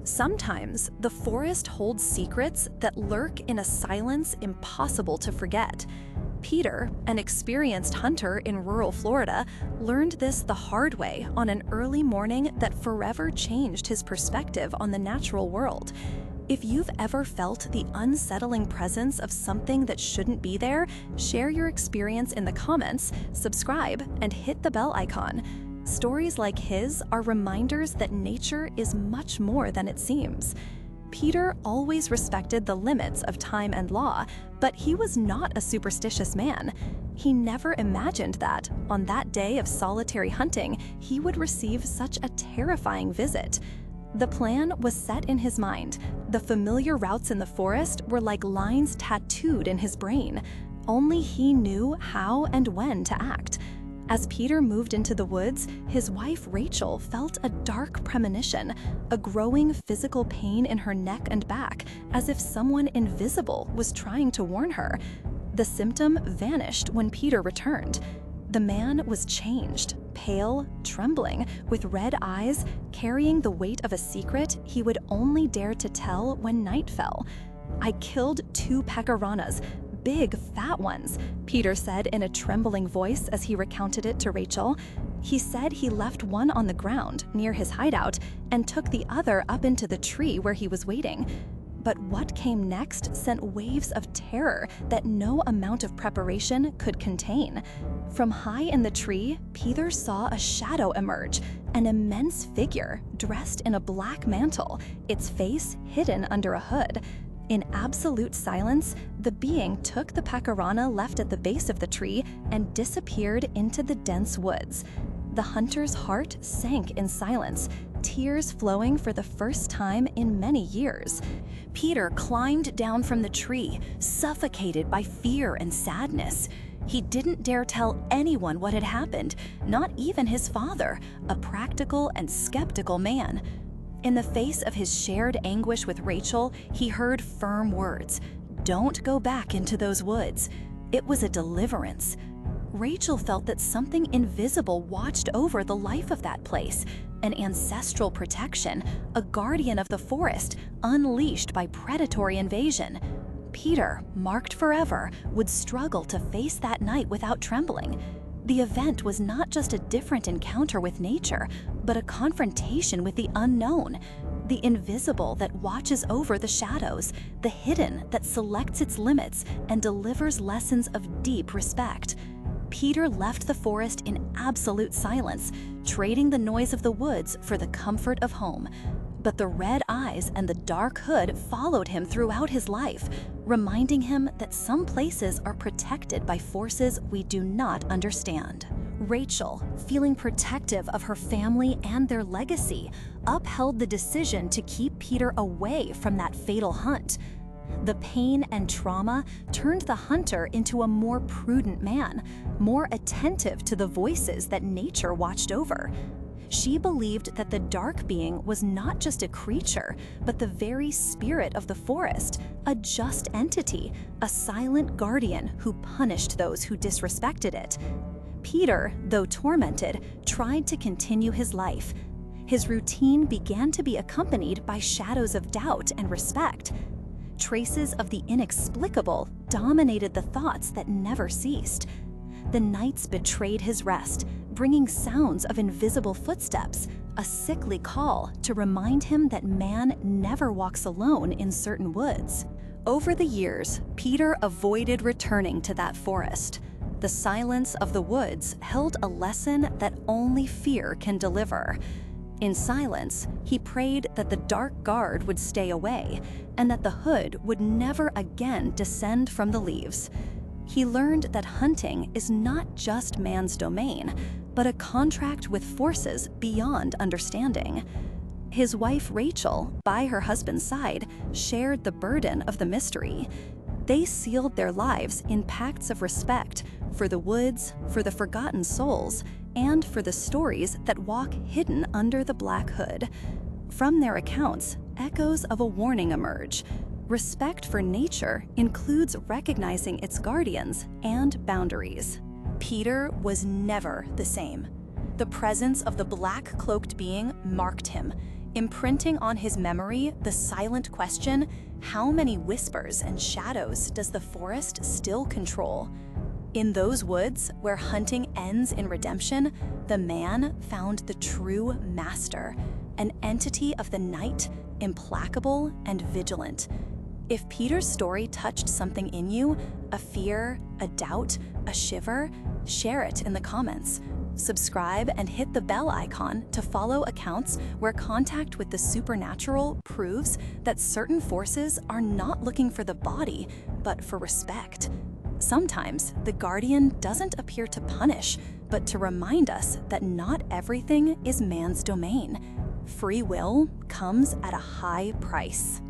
Sometimes the forest holds secrets that lurk in a silence impossible to forget. Peter, an experienced hunter in rural Florida, learned this the hard way on an early morning that forever changed his perspective on the natural world. If you've ever felt the unsettling presence of something that shouldn't be there, share your experience in the comments, subscribe, and hit the bell icon. Stories like his are reminders that nature is much more than it seems. Peter always respected the limits of time and law, but he was not a superstitious man. He never imagined that, on that day of solitary hunting, he would receive such a terrifying visit. The plan was set in his mind. The familiar routes in the forest were like lines tattooed in his brain. Only he knew how and when to act. As Peter moved into the woods, his wife Rachel felt a dark premonition, a growing physical pain in her neck and back, as if someone invisible was trying to warn her. The symptom vanished when Peter returned. The man was changed, pale, trembling, with red eyes, carrying the weight of a secret he would only dare to tell when night fell. "I killed 2 pecaranas. Big, fat ones," Peter said in a trembling voice as he recounted it to Rachel. He said he left one on the ground near his hideout and took the other up into the tree where he was waiting. But what came next sent waves of terror that no amount of preparation could contain. From high in the tree, Peter saw a shadow emerge, an immense figure dressed in a black mantle, its face hidden under a hood. In absolute silence, the being took the pecarana left at the base of the tree and disappeared into the dense woods. The hunter's heart sank in silence, tears flowing for the first time in many years. Peter climbed down from the tree, suffocated by fear and sadness. He didn't dare tell anyone what had happened, not even his father, a practical and skeptical man. In the face of his shared anguish with Rachel, he heard firm words. "Don't go back into those woods." It was a deliverance. Rachel felt that something invisible watched over the life of that place, an ancestral protection, a guardian of the forest, unleashed by predatory invasion. Peter, marked forever, would struggle to face that night without trembling. The event was not just a different encounter with nature, but a confrontation with the unknown, the invisible that watches over the shadows, the hidden that selects its limits and delivers lessons of deep respect. Peter left the forest in absolute silence, trading the noise of the woods for the comfort of home. But the red eyes and the dark hood followed him throughout his life, reminding him that some places are protected by forces we do not understand. Rachel, feeling protective of her family and their legacy, upheld the decision to keep Peter away from that fatal hunt. The pain and trauma turned the hunter into a more prudent man, more attentive to the voices that nature watched over. She believed that the dark being was not just a creature, but the very spirit of the forest, a just entity, a silent guardian who punished those who disrespected it. Peter, though tormented, tried to continue his life. His routine began to be accompanied by shadows of doubt and respect. Traces of the inexplicable dominated the thoughts that never ceased. The nights betrayed his rest, bringing sounds of invisible footsteps, a sickly call to remind him that man never walks alone in certain woods. Over the years, Peter avoided returning to that forest. The silence of the woods held a lesson that only fear can deliver. In silence, he prayed that the dark guard would stay away, and that the hood would never again descend from the leaves. He learned that hunting is not just man's domain, but a contract with forces beyond understanding. His wife Rachel, by her husband's side, shared the burden of the mystery. They sealed their lives in pacts of respect for the woods, for the forgotten souls, and for the stories that walk hidden under the black hood. From their accounts, echoes of a warning emerge. Respect for nature includes recognizing its guardians and boundaries. Peter was never the same. The presence of the black-cloaked being marked him. imprinting on his memory the silent question, how many whispers and shadows does the forest still control? In those woods, where hunting ends in redemption, the man found the true master, an entity of the night, implacable and vigilant. If Peter's story touched something in you, a fear, a doubt, a shiver, share it in the comments. Subscribe and hit the bell icon to follow accounts where contact with the supernatural proves that certain forces are not looking for the body, but for respect. Sometimes the guardian doesn't appear to punish, but to remind us that not everything is man's domain. Free will comes at a high price.